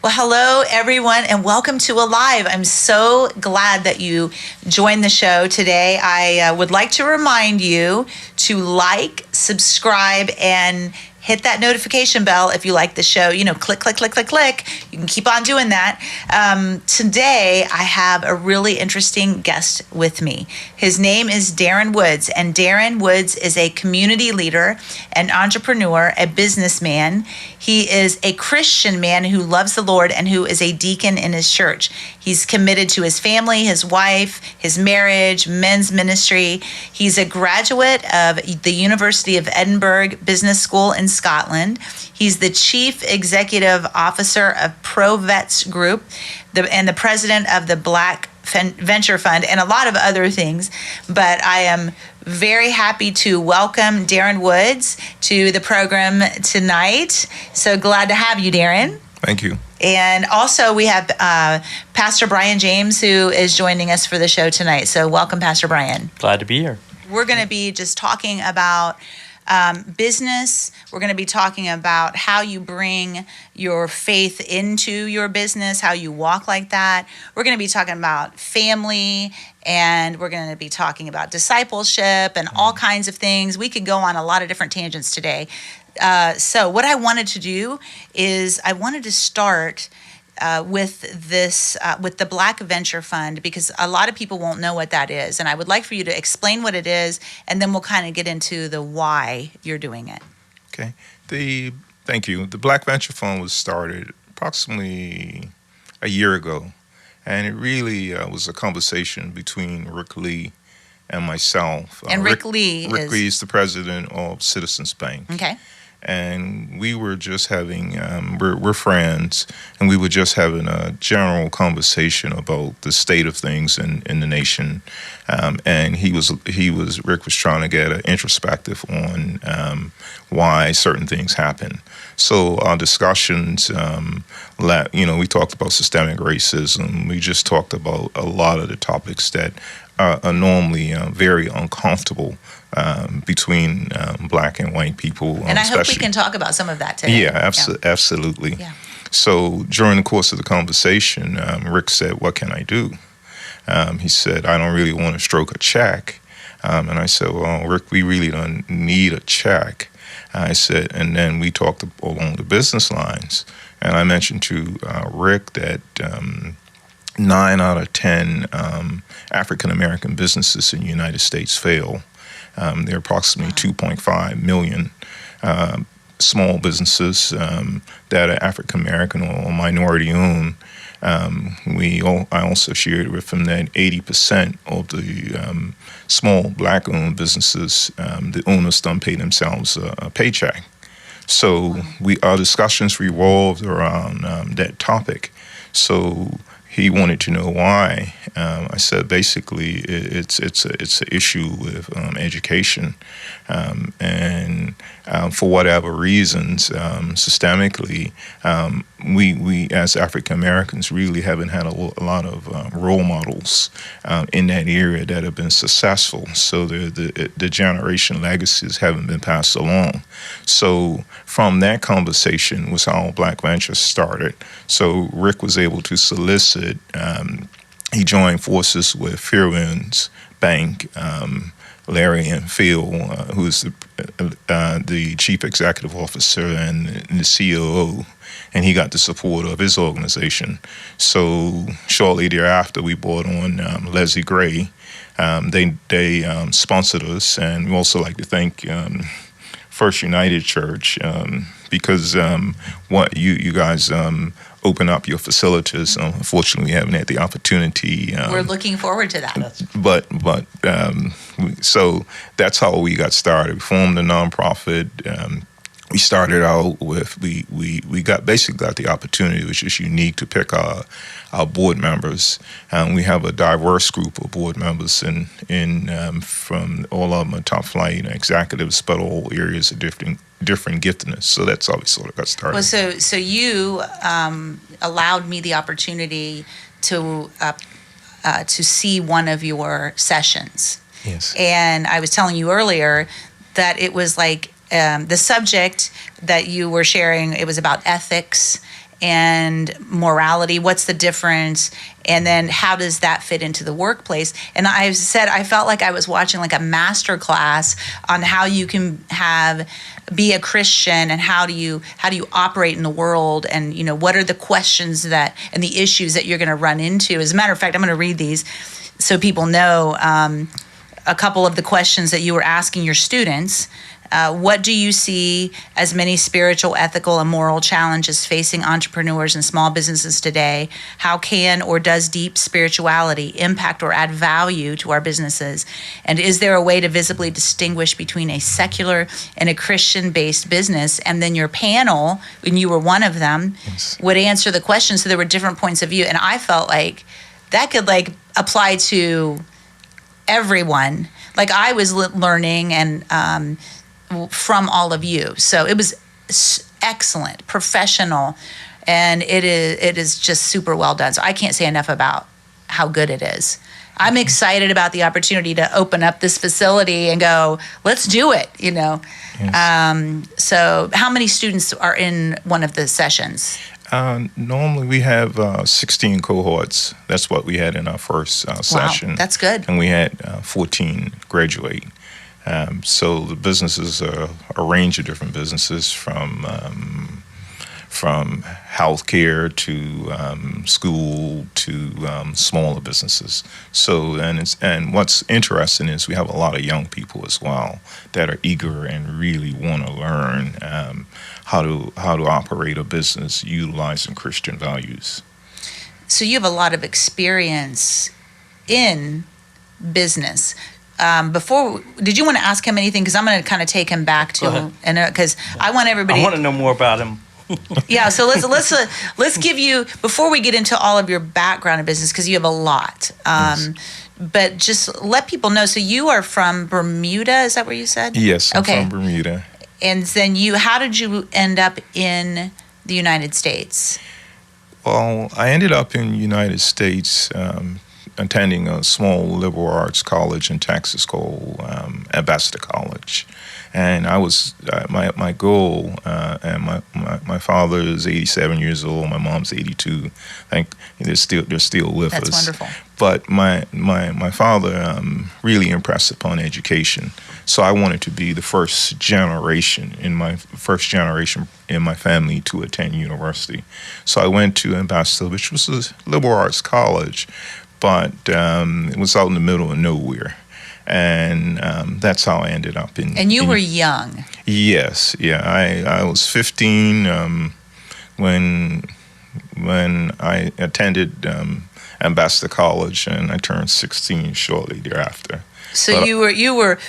Well, hello, everyone, and welcome to Alive. I'm so glad that you joined the show today. I would like to remind you to like, subscribe, and hit that notification bell if you like the show. Click, click, click, click, click. You can keep on doing that. Today, I have a really interesting guest with me. His name is Darren Woods, and Darren Woods is a community leader, an entrepreneur, a businessman. He is a Christian man who loves the Lord and who is a deacon in his church. He's committed to his family, his wife, his marriage, men's ministry. He's a graduate of the University of Edinburgh Business School in Scotland. He's the chief executive officer of ProVets Group and the president of the Black Venture Fund and a lot of other things. But I am very happy to welcome Darren Woods to the program tonight. So glad to have you, Darren. Thank you. And also we have Pastor Brian James, who is joining us for the show tonight. So welcome, Pastor Brian. Glad to be here. We're going to be just talking about business. We're going to be talking about how you bring your faith into your business, how you walk like that. We're going to be talking about family, and we're going to be talking about discipleship and all kinds of things. We could go on a lot of different tangents today. So what I wanted to do is I wanted to start with the Black Venture Fund, because a lot of people won't know what that is. And I would like for you to explain what it is, and then we'll kind of get into the why you're doing it. Okay. Thank you. The Black Venture Fund was started approximately a year ago. And it really was a conversation between Rick Lee and myself. And Rick Lee is the president of Citizens Bank. Okay. And we were just having, we're friends, and we were just having a general conversation about the state of things in the nation. And Rick was trying to get an introspective on why certain things happen. So our discussions, we talked about systemic racism. We just talked about a lot of the topics that are normally very uncomfortable between Black and white people. And I hope we can talk about some of that today. Yeah, absolutely. Yeah. So during the course of the conversation, Rick said, "What can I do?" He said, "I don't really want to stroke a check." And I said, "Well, Rick, we really don't need a check." I said, and then we talked along the business lines. And I mentioned to Rick that 9 out of 10 African-American businesses in the United States fail. There are approximately 2.5 million small businesses that are African-American or minority-owned. I also shared with him that 80% of the small Black-owned businesses, the owners don't pay themselves a paycheck. So our discussions revolved around that topic. So he wanted to know why. I said basically it's an issue with education, and for whatever reasons, systemically, we as African Americans really haven't had a lot of role models in that area that have been successful. So the generation legacies haven't been passed along. So from that conversation was how Black Venture started. So Rick was able to solicit. He joined forces with Fairwinds Bank, Larry and Phil, who is the chief executive officer and the COO, and he got the support of his organization. So shortly thereafter, we brought on Leslie Gray. They sponsored us, and we also like to thank First United Church because what you guys open up your facilities. Unfortunately, we haven't had the opportunity. We're looking forward to that. But so that's how we got started. We formed a nonprofit. We started out with we got the opportunity, which is unique, to pick our board members. We have a diverse group of board members in from all of them are top flight executives, but all areas of different giftedness. So that's how we sort of got started. Well, so you allowed me the opportunity to see one of your sessions. Yes. And I was telling you earlier that it was like the subject that you were sharing, it was about ethics and morality. What's the difference? And then how does that fit into the workplace? And I said, I felt like I was watching like a master class on how you can be a Christian and how do you operate in the world, and what are the questions and the issues that you're going to run into. As a matter of fact, I'm going to read these so people know a couple of the questions that you were asking your students. What do you see as many spiritual, ethical, and moral challenges facing entrepreneurs and small businesses today? How can or does deep spirituality impact or add value to our businesses? And is there a way to visibly distinguish between a secular and a Christian-based business? And then your panel, when you were one of them, would answer the question. So there were different points of view. And I felt like that could apply to everyone. Like I was learning and from all of you. So it was excellent, professional, and it is just super well done. So I can't say enough about how good it is. I'm excited about the opportunity to open up this facility and go, let's do it, Yes. So how many students are in one of the sessions? Normally we have 16 cohorts. That's what we had in our first session. Wow, that's good. And we had 14 graduate. So the businesses are a range of different businesses, from healthcare to school to smaller businesses. So and what's interesting is we have a lot of young people as well that are eager and really want to learn how to operate a business utilizing Christian values. So you have a lot of experience in business. Did you want to ask him anything? Because I'm going to kind of take him back to, and because I want everybody. I want to know more about him. Yeah, so let's give you, before we get into all of your background in business, because you have a lot. Yes. But just let people know. So you are from Bermuda, is that where you said? Yes, I'm from Bermuda. And then how did you end up in the United States? Well, I ended up in the United States attending a small liberal arts college in Texas called Ambassador College. And I was, my goal, and my father is 87 years old, my mom's 82. I think they're still with us. That's wonderful. But my father really impressed upon education. So I wanted to be the first generation in my family to attend university. So I went to Ambassador, which was a liberal arts college, but it was out in the middle of nowhere. And that's how I ended up in. And you were young. Yes, yeah. I was 15 when I attended Ambassador College, and I turned 16 shortly thereafter. So you were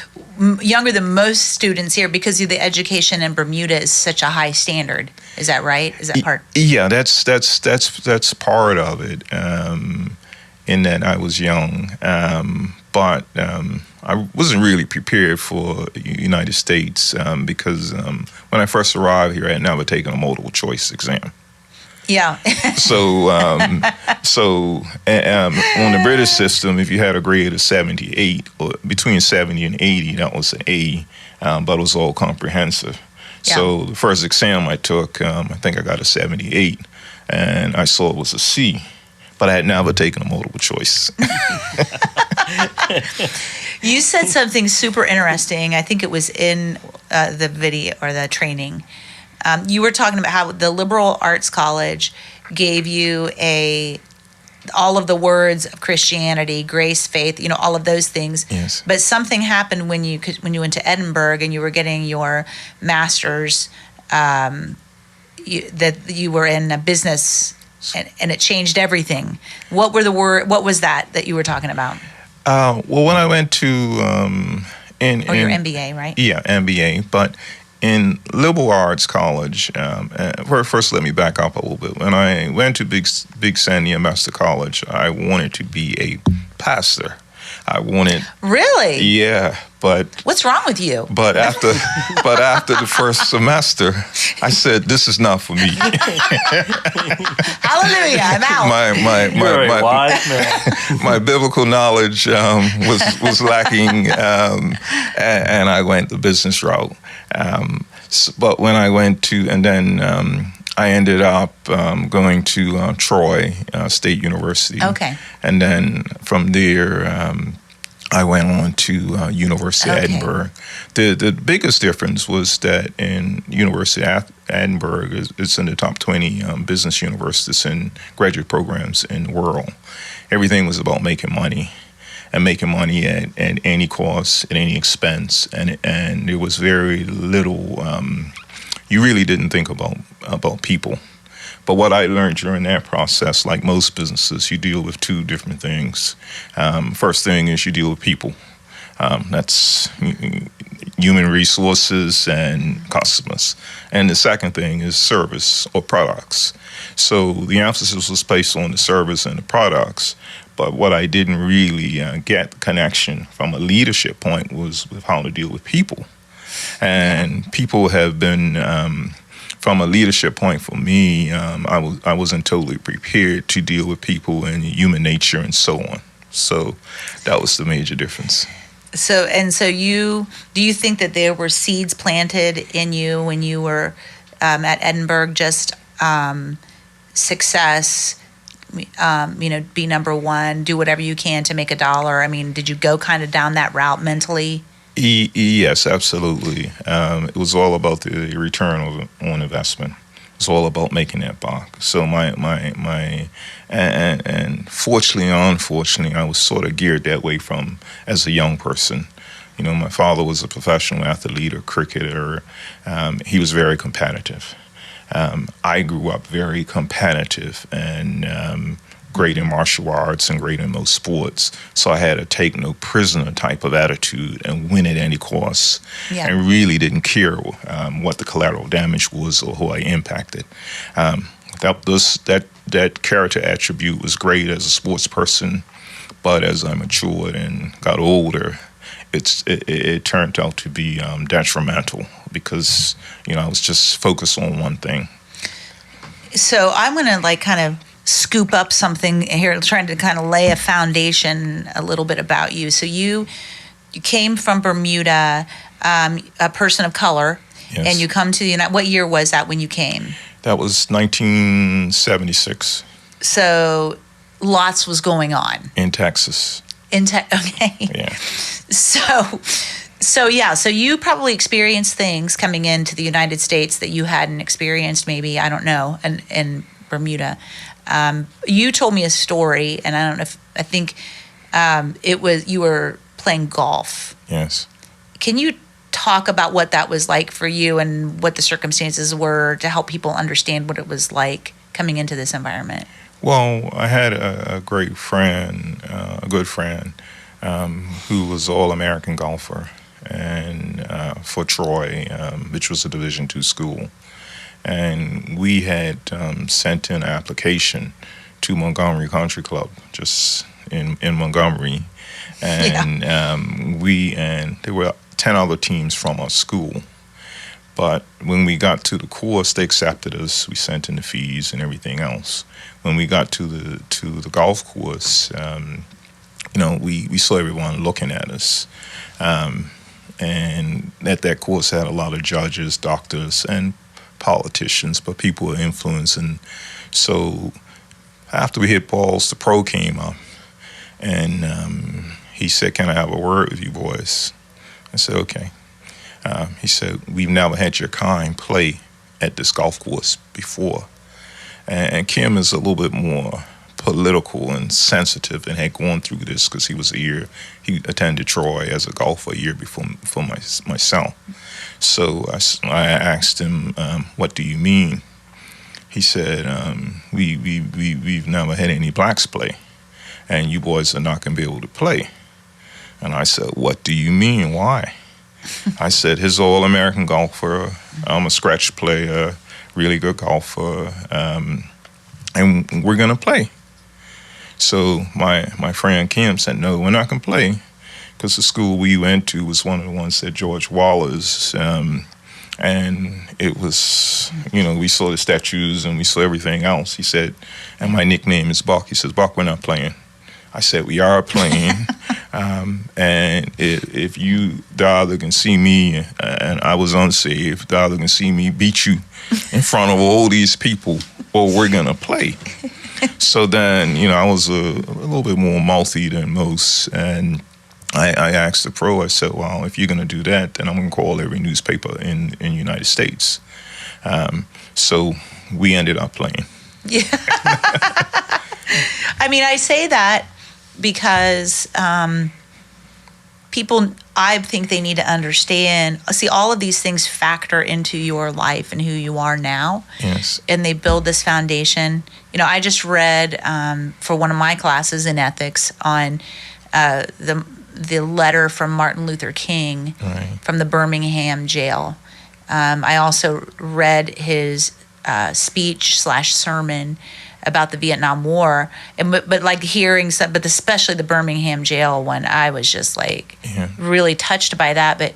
younger than most students here because the education in Bermuda is such a high standard. Is that right? Is that part? Yeah, that's part of it. In that I was young, but I wasn't really prepared for the United States because when I first arrived here, I had never taken a multiple choice exam. Yeah. So on the British system, if you had a grade of 78, or between 70 and 80, that was an A, but it was all comprehensive. Yeah. So the first exam I took, I think I got a 78, and I saw it was a C. But I had never taken a multiple choice. You said something super interesting. I think it was in the video or the training. You were talking about how the liberal arts college gave you all of the words of Christianity, grace, faith, all of those things. Yes. But something happened when you went to Edinburgh and you were getting your master's. That you were in a business. And it changed everything. What was that you were talking about? Well, when I went to your MBA, right? Yeah, MBA. But in liberal arts college, first let me back up a little bit. When I went to Big Sandy Ambassador College, I wanted to be a pastor. I wanted. Really? Yeah, But what's wrong with you? But after the first semester, I said, "This is not for me." Hallelujah! I'm out. My biblical knowledge was lacking, and I went the business route. But when I went to, and then I ended up going to Troy State University. Okay. And then from there, I went on to University of Edinburgh. The biggest difference was that in University of Edinburgh, it's in the top 20 business universities and graduate programs in the world. Everything was about making money, and making money at any cost, at any expense, and there was very little. You really didn't think about people. But what I learned during that process, like most businesses, you deal with two different things. First thing is you deal with people. That's human resources and customers. And the second thing is service or products. So the emphasis was placed on the service and the products. But what I didn't really get the connection from a leadership point was with how to deal with people. And people have been... from a leadership point for me, I wasn't totally prepared to deal with people and human nature and so on. So that was the major difference. So do you think that there were seeds planted in you when you were at Edinburgh, just success, be number one, do whatever you can to make a dollar? I mean, did you go kind of down that route mentally? Yes, absolutely. It was all about the return on investment. It's all about making that buck. So and fortunately or unfortunately, I was sort of geared that way from as a young person. You know, my father was a professional athlete or cricketer. He was very competitive. I grew up very competitive and great in martial arts and great in most sports. So I had a take no prisoner type of attitude and win at any cost. Yeah. And really didn't care what the collateral damage was or who I impacted. That character attribute was great as a sports person, but as I matured and got older, it turned out to be detrimental because, I was just focused on one thing. So I'm going to kind of scoop up something here, trying to kind of lay a foundation a little bit about you. So you came from Bermuda, a person of color, yes. And you come to the United. What year was that when you came? That was 1976. So lots was going on in Texas. Okay. Yeah. So you probably experienced things coming into the United States that you hadn't experienced, maybe, I don't know, in Bermuda. You told me a story, and I don't know I think it was you were playing golf. Yes. Can you talk about what that was like for you and what the circumstances were to help people understand what it was like coming into this environment? Well, I had a great friend, a good friend, who was an all-American golfer and for Troy, which was a Division II school. And we had sent in an application to Montgomery Country Club, just in Montgomery. And there were 10 other teams from our school. But when we got to the course, they accepted us. We sent in the fees and everything else. When we got to the golf course, we saw everyone looking at us. And at that course, had a lot of judges, doctors, and politicians, but people were influenced. And so after we hit balls, the pro came up. And he said, "Can I have a word with you boys?" I said, "Okay." He said, "We've never had your kind play at this golf course before." And Kim is a little bit more political and sensitive and had gone through this because he attended Troy as a golfer a year before myself. So I asked him, "What do you mean?" He said, we've never had any blacks play, and you boys are not going to be able to play." And I said, "What do you mean? Why?" I said, "He's an all-American golfer. I'm a scratch player, really good golfer, and we're going to play." So my friend Kim said, "No, we're not going to play because the school we went to was one of the ones that George Waller's, and it was, we saw the statues and we saw everything else. He said, and my nickname is Buck. He says, Buck, we're not playing. I said, we are playing, and if you, Father, can see me, and I was unsaved, Father can see me beat you in front of all these people, or we're going to play. So then, I was a little bit more mouthy than most, and I asked the pro, I said, well, if you're going to do that, then I'm going to call every newspaper in the United States. So we ended up playing. Yeah. I mean, I say that because people, I think they need to understand, see, all of these things factor into your life and who you are now. Yes. And they build this foundation. I just read for one of my classes in ethics on the letter from Martin Luther King from the Birmingham jail. I also read his speech/sermon about the Vietnam War, but like hearing some, but especially the Birmingham jail one, I was just like really touched by that.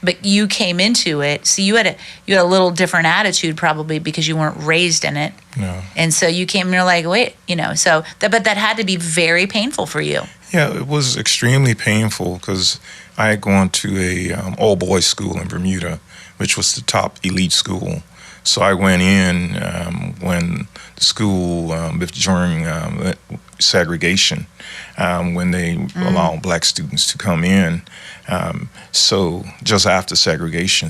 But you came into it, so you had a little different attitude probably because you weren't raised in it. No. And so you came and you're like, wait, but that had to be very painful for you. Yeah, it was extremely painful because I had gone to a all-boys school in Bermuda, which was the top elite school. So I went in when the school, during segregation, when they allowed black students to come in. So just after segregation,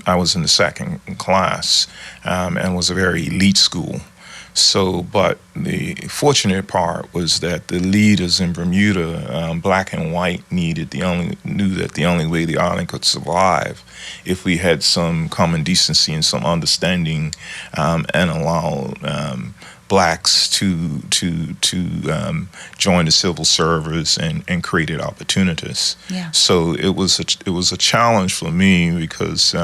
I was in the second class, and it was a very elite school. So, but the fortunate part was that the leaders in Bermuda, black and white, knew that the only way the island could survive if we had some common decency and some understanding, and allow blacks to join the civil service and created opportunities. Yeah. So it was a challenge for me because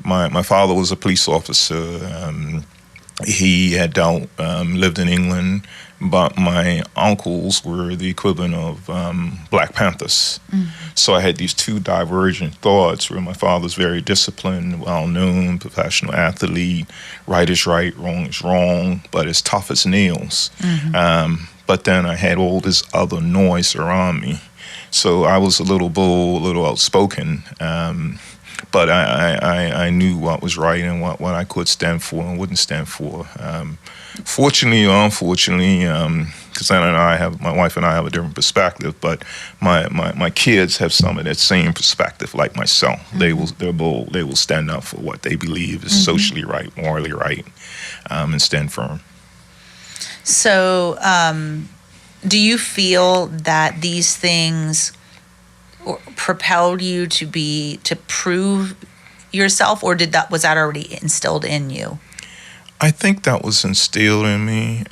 my father was a police officer. He had lived in England, but my uncles were the equivalent of Black Panthers. Mm-hmm. So I had these two divergent thoughts where my father's very disciplined, well-known, professional athlete, right is right, wrong is wrong, but as tough as nails. Mm-hmm. But then I had all this other noise around me. So I was a little bold, a little outspoken, but I knew what was right and what I could stand for and wouldn't stand for. Fortunately or unfortunately, because my wife and I have a different perspective, but my kids have some of that same perspective like myself. Mm-hmm. They're bold. They will stand up for what they believe is socially right, morally right, and stand firm. So, do you feel that these things propelled you to prove yourself, or was that already instilled in you? I think that was instilled in me,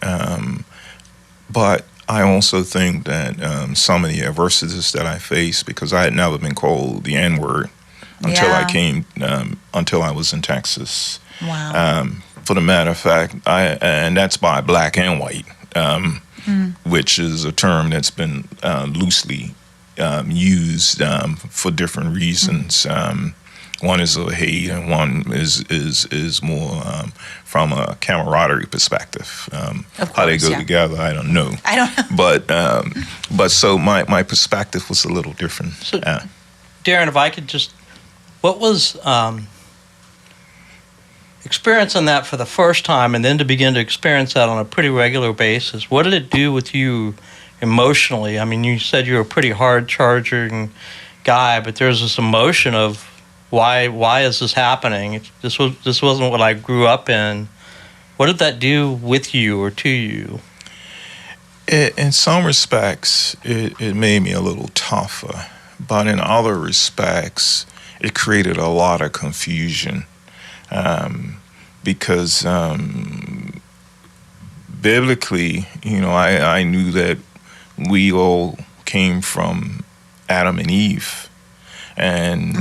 but I also think that some of the adversities that I faced, because I had never been called the N-word until I was in Texas. Wow. For the matter of fact, and that's by black and white, which is a term that's been loosely used for different reasons. One is a hate, and one is more from a camaraderie perspective. Of course, how they go together, I don't know. But so my perspective was a little different. So, Darren, if I could what was experiencing that for the first time, and then to begin to experience that on a pretty regular basis, what did it do with you emotionally? I mean, you said you were a pretty hard-charging guy, but there's this emotion of why is this happening? This wasn't what I grew up in. What did that do with you or to you? In some respects, it made me a little tougher, but in other respects, it created a lot of confusion, because biblically, I knew that we all came from Adam and Eve, and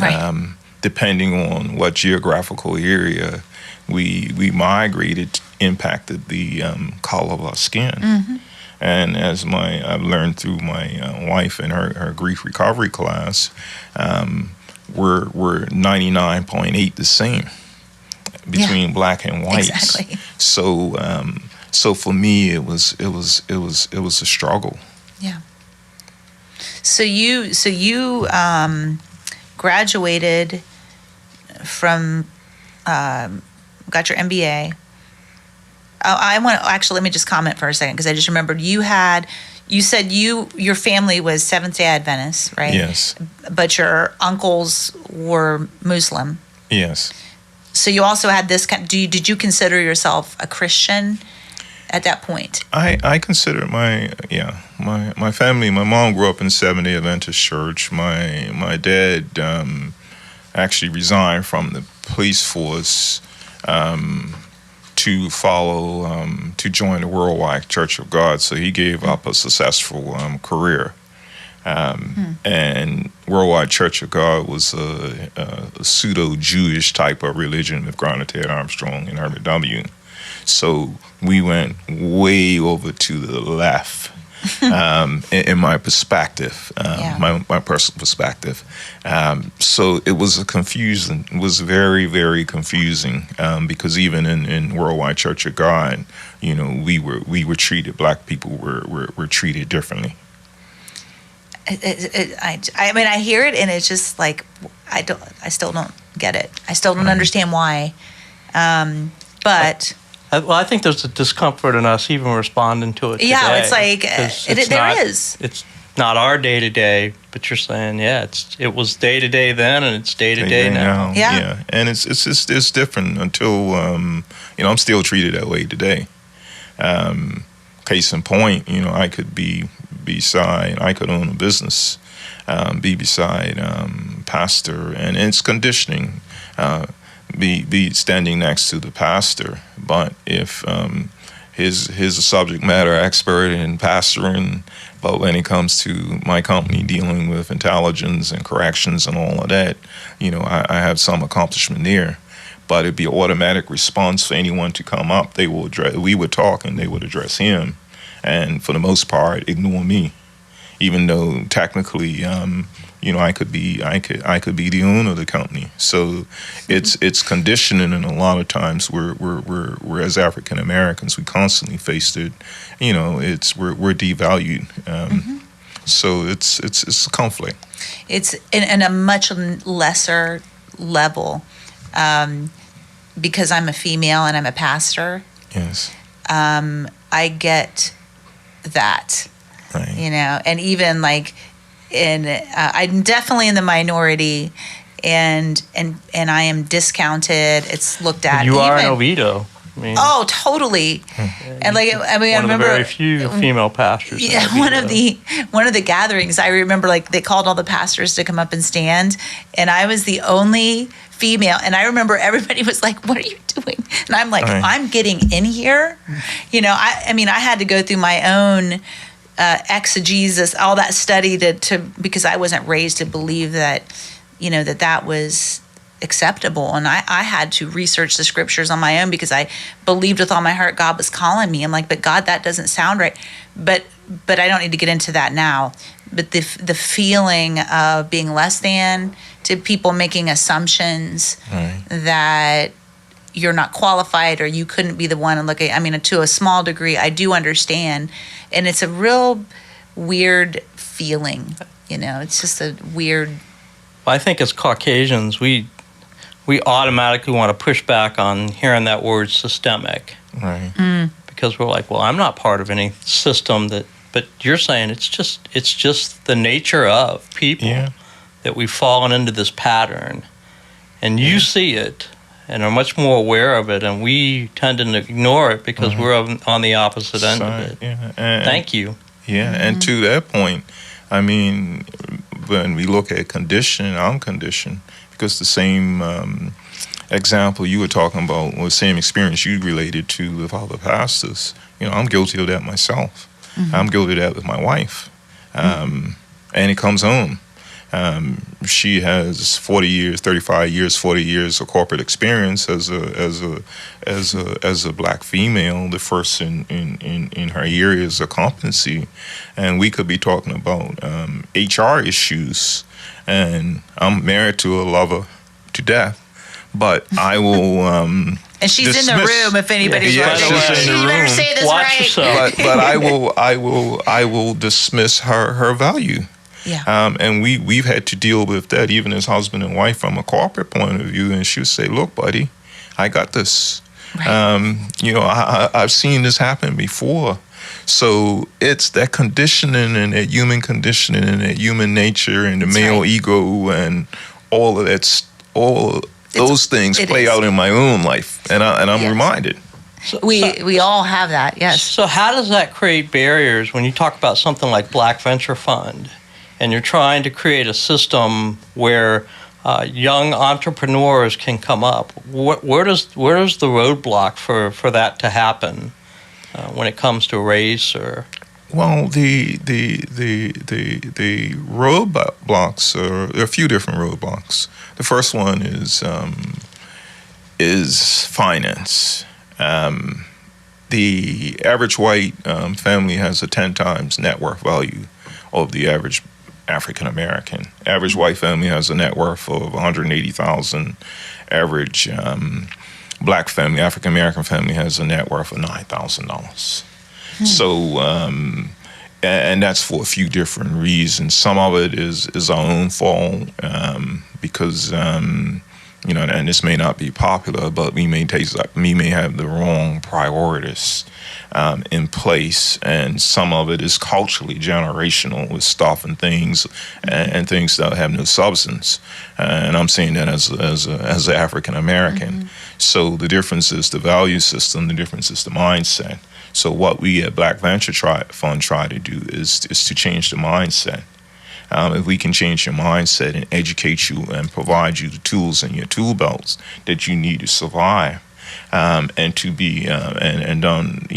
depending on what geographical area we migrated, impacted the color of our skin. Mm-hmm. And as I've learned through my wife and her grief recovery class, we're 99.8 the same between black and white. Exactly. So for me, it was a struggle. Yeah. So you graduated from got your MBA. Let me just comment for a second, because I just remembered you said your family was Seventh-day Adventist, right? Yes. But your uncles were Muslim. Yes. So you also had this did you consider yourself a Christian at that point? I consider my family. My mom grew up in Seventh-day Adventist church. My dad actually resigned from the police force to join the Worldwide Church of God. So he gave up a successful career. And Worldwide Church of God was a pseudo-Jewish type of religion with Grant Ted Armstrong and Herbert W. So we went way over to the left in my perspective, my personal perspective. So it was it was very, very confusing, because even in Worldwide Church of God, we were treated, black people were treated differently. I mean, I hear it, and it's just like I still don't get it. I still don't understand why. But I think there's a discomfort in us even responding to it today. Yeah, it's like there is. It's not our day to day, but you're saying, it was day to day then, and it's day to day now. Yeah, and it's different until I'm still treated that way today. Case in point, I could be beside, I could own a business, be beside pastor, and it's conditioning. Be standing next to the pastor, but if he's a subject matter expert in pastoring, but when it comes to my company dealing with intelligence and corrections and all of that, I have some accomplishment there. But it'd be an automatic response for anyone to come up. We would talk, and they would address him, and for the most part, ignore me, even though technically, I could be the owner of the company. So it's conditioning, and a lot of times we're as African Americans, we constantly face it. We're devalued. So it's a conflict. It's in a much lesser level, because I'm a female and I'm a pastor. Yes. I get that. Right. And even like I'm definitely in the minority, and I am discounted. It's looked at. You are in Oviedo. I mean, totally. And like, I remember one of the very few female pastors. Yeah, one of the gatherings, I remember, like, they called all the pastors to come up and stand, and I was the only female, and I remember everybody was like, "What are you doing?" And I'm like, "I'm getting in here." I mean, I had to go through my own exegesis, all that study to because I wasn't raised to believe that that was acceptable, and I had to research the scriptures on my own because I believed with all my heart God was calling me. I'm like, but God, that doesn't sound right. But I don't need to get into that now. But the feeling of being less than, to people making assumptions that you're not qualified or you couldn't be the one, and to a small degree, I do understand, and it's a real weird feeling. It's just a weird. Well, I think as Caucasians, we automatically want to push back on hearing that word systemic. Right. Because we're like, well, I'm not part of any system but you're saying it's just the nature of people that we've fallen into this pattern. And you see it and are much more aware of it, and we tend to ignore it because we're on the opposite end of it. Yeah. Thank you. Yeah, and to that point, I mean, when we look at condition, I'm conditioned. Because the same example you were talking about, or the same experience you related to with other pastors, I'm guilty of that myself. I'm guilty of that with my wife. And it comes home. She has 40 years, 35 years, 40 years of corporate experience as a black female, the first in her areas of competency, and we could be talking about HR issues. And I'm married to a lover to death, but I will. And she's in the room if anybody's she's in the room. You better say this Watch right. yourself. But I will dismiss her value. Yeah. And we've had to deal with that even as husband and wife from a corporate point of view. And she would say, "Look, buddy, I got this. Right. I've seen this happen before." So it's that conditioning and that human conditioning and that human nature and the male ego and all of that, those things play out in my own life, and I'm reminded. We all have that, yes. So how does that create barriers when you talk about something like Black Venture Fund, and you're trying to create a system where young entrepreneurs can come up? Where does the roadblock for that to happen when it comes to race or? Well, the roadblocks there are a few different roadblocks. The first one is finance. The average white family has a 10 times net worth value of the average African American. Average white family has a net worth of $180,000. Average black family, African American family, has a net worth of $9,000. So, and that's for a few different reasons. Some of it is our own fault because, and this may not be popular, but we may have the wrong priorities in place, and some of it is culturally generational with stuff and things and things that have no substance. And I'm saying that as an African American. Mm-hmm. So the difference is the value system. The difference is the mindset. So what we at Black Venture Fund try to do is to change the mindset. If we can change your mindset and educate you and provide you the tools in your tool belts that you need to survive, and to be and done,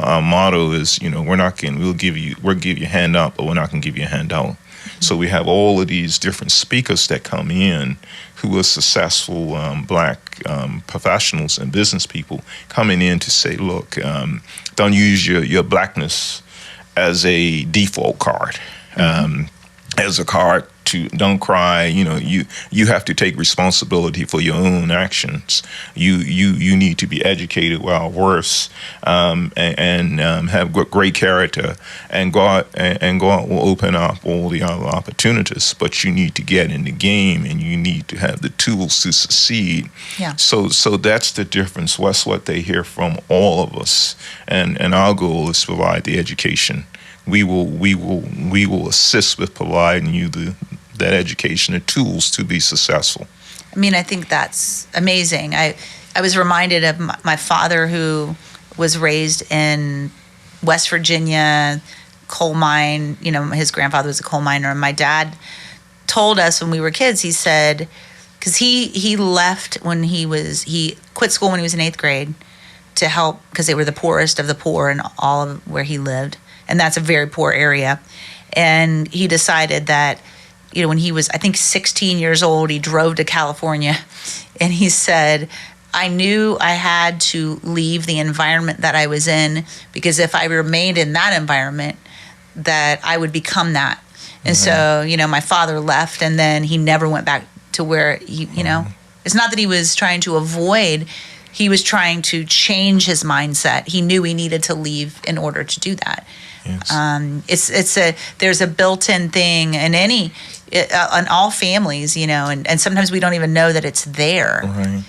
our motto is, we'll give you a handout, but we're not going to give you a handout. So we have all of these different speakers that come in who are successful black professionals and business people coming in to say, look, don't use your blackness as a default card. As a card to don't cry, you have to take responsibility for your own actions. You need to be educated while worse, and have great character, and God will open up all the other opportunities. But you need to get in the game, and you need to have the tools to succeed. Yeah. So that's the difference. That's what they hear from all of us, and our goal is to provide the education. We will assist with providing you that education and tools to be successful. I mean, I think that's amazing. I was reminded of my father, who was raised in West Virginia, coal mine. His grandfather was a coal miner, and my dad told us when we were kids. He said, because he left he quit school when he was in 8th grade to help, because they were the poorest of the poor in all of where he lived. And that's a very poor area. And he decided that, when he was, I think, 16 years old, he drove to California. And he said, I knew I had to leave the environment that I was in, because if I remained in that environment, that I would become that. And so, my father left, and then he never went back to where it's not that he was trying to avoid, he was trying to change his mindset. He knew he needed to leave in order to do that. Yes. There's a built-in thing in in all families, and sometimes we don't even know that it's there. Right.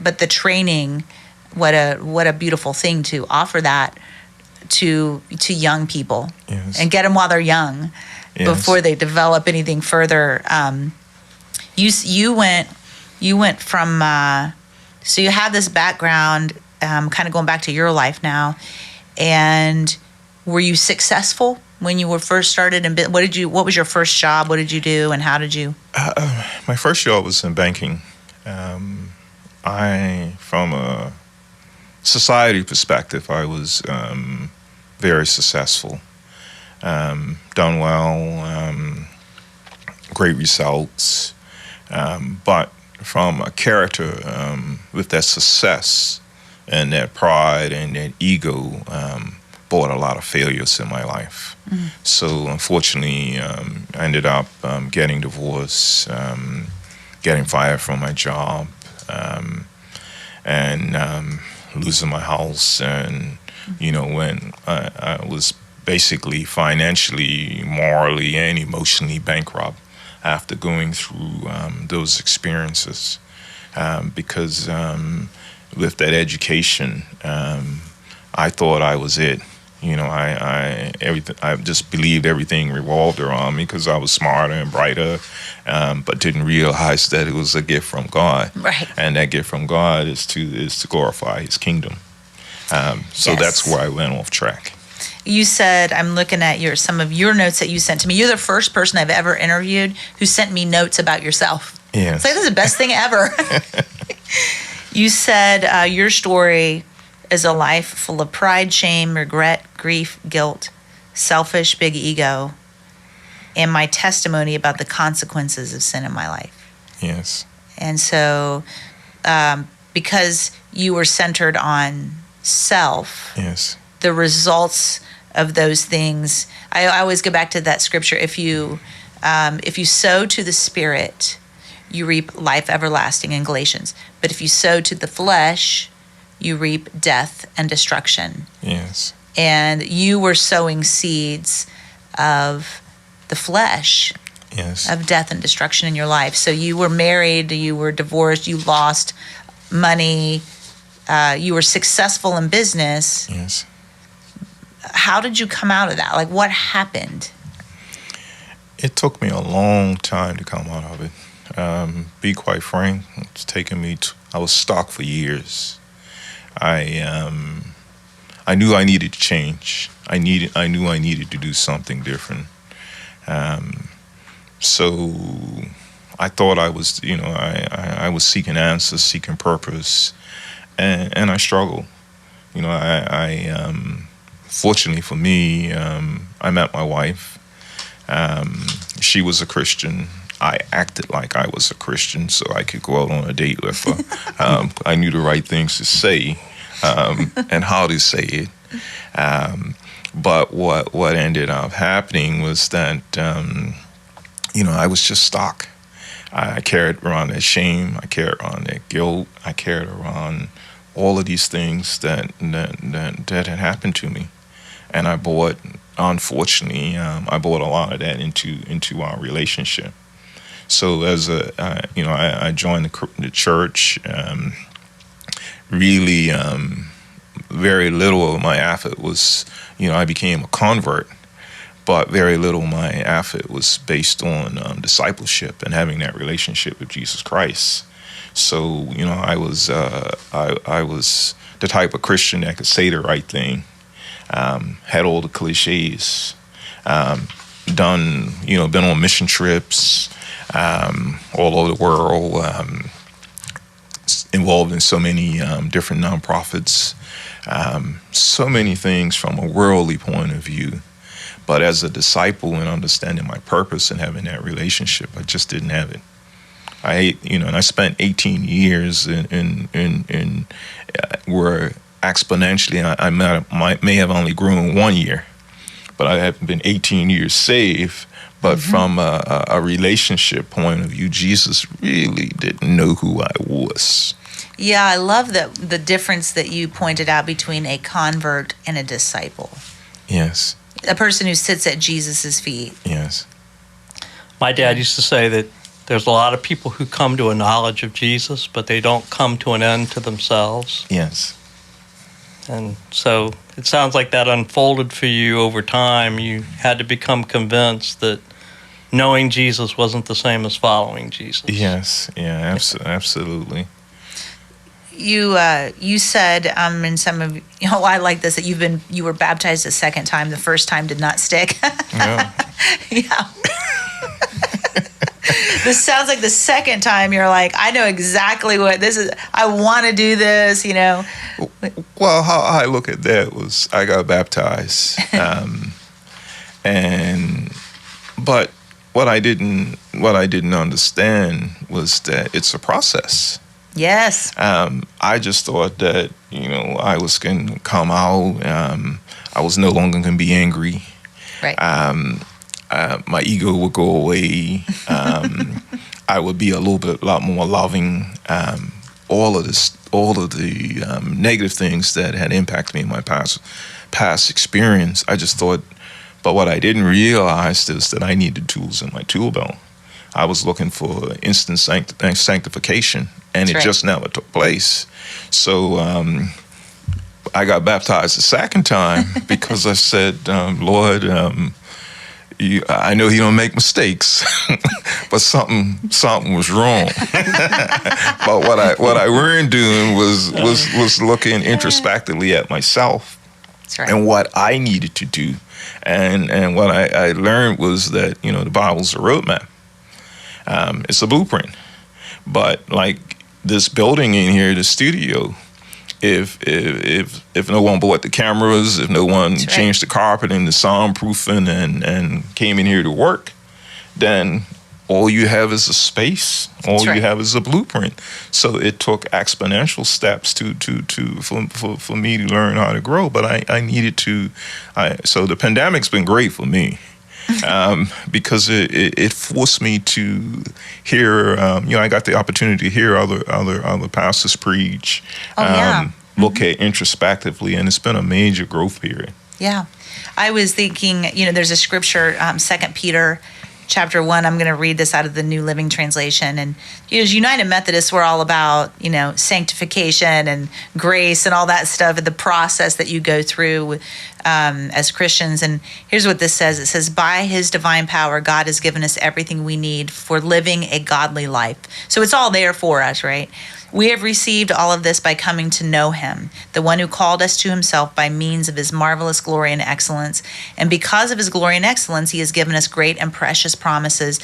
But the training, what a beautiful thing to offer that to young people. Yes. And get them while they're young, yes, before they develop anything further. You went from so you have this background, kind of going back to your life now, and were you successful when you were first started? And what was your first job? What did you do, and how did you? My first job was in banking. From a society perspective, I was very successful, done well, great results. But from a character with that success and that pride and that ego brought a lot of failures in my life. So unfortunately, I ended up getting divorced, getting fired from my job, and losing my house. And, when I was basically financially, morally, and emotionally bankrupt after going through those experiences. Because with that education, I thought I was it. I just believed everything revolved around me because I was smarter and brighter, but didn't realize that it was a gift from God. Right. And that gift from God is to glorify His kingdom. So Yes. That's where I went off track. You said, I'm looking at some of your notes that you sent to me. You're the first person I've ever interviewed who sent me notes about yourself. Yes. It's like, this is the best thing ever. You said your story is a life full of pride, shame, regret, grief, guilt, selfish, big ego, and my testimony about the consequences of sin in my life. Yes. And so because you were centered on self, Yes. the results of those things, I always go back to that scripture. If you sow to the Spirit, you reap life everlasting in Galatians. But if you sow to the flesh, you reap death and destruction. Yes. And you were sowing seeds of the flesh, Yes. of death and destruction in your life. So you were married, you were divorced, you lost money, you were successful in business. Yes. How did you come out of that? Like, what happened? It took me a long time to come out of it. Be quite frank, it's taken me. I was stuck for years. I knew I needed to change. I knew I needed to do something different. So I thought I was, I was seeking answers, seeking purpose, and I struggled. Fortunately for me, I met my wife. She was a Christian. I acted like I was a Christian so I could go out on a date with her. I knew the right things to say and how to say it. But what ended up happening was that, I was just stuck. I carried around that shame. I carried around that guilt. I carried around all of these things that had happened to me. And unfortunately, I brought a lot of that into our relationship. So as I joined the church. Really, very little of my effort was, I became a convert, but very little of my effort was based on discipleship and having that relationship with Jesus Christ. So, I was the type of Christian that could say the right thing, had all the cliches, been on mission trips all over the world, involved in so many different nonprofits, so many things from a worldly point of view. But as a disciple and understanding my purpose and having that relationship, I just didn't have it. And I spent 18 years in where exponentially I may have only grown 1 year, but I have been 18 years saved. But from a relationship point of view, Jesus really didn't know who I was. Yeah, I love the difference that you pointed out between a convert and a disciple. Yes. A person who sits at Jesus' feet. Yes. My dad used to say that there's a lot of people who come to a knowledge of Jesus, but they don't come to an end to themselves. Yes. And so it sounds like that unfolded for you over time. You had to become convinced that knowing Jesus wasn't the same as following Jesus. Yes. Yeah, absolutely. You said in some of I like this, that you were baptized a second time. The first time did not stick. Yeah. Yeah. This sounds like the second time you're like, I know exactly what this is. I want to do this, Well, how I look at that was I got baptized, but what I didn't understand was that it's a process. Yes. I just thought that, I was going to come out. I was no longer going to be angry. Right. My ego would go away. I would be a lot more loving. All of the negative things that had impacted me in my past experience. I just thought, but what I didn't realize is that I needed tools in my tool belt. I was looking for instant sanctification, and it just never took place. So I got baptized the second time because I said, Lord, I know you don't make mistakes, but something was wrong. But what I learned doing was looking introspectively at myself and what I needed to do. And what I learned was that, the Bible's a roadmap. It's a blueprint. But like this building in here, the studio, if no one bought the cameras, if no one changed the carpet and the soundproofing and came in here to work, then all you have is a space. All you have is a blueprint. So it took exponential steps for me to learn how to grow. But I needed to. So the pandemic's been great for me. Because it forced me to hear. I got the opportunity to hear other pastors preach. Look at introspectively, and it's been a major growth period. Yeah, I was thinking. There's a scripture, 2 Peter. Chapter 1, I'm going to read this out of the New Living Translation. And as United Methodists, we're all about, sanctification and grace and all that stuff, and the process that you go through as Christians. And here's what this says. It says, by his divine power, God has given us everything we need for living a godly life. So it's all there for us, right? We have received all of this by coming to know him, the one who called us to himself by means of his marvelous glory and excellence. And because of his glory and excellence, he has given us great and precious promises.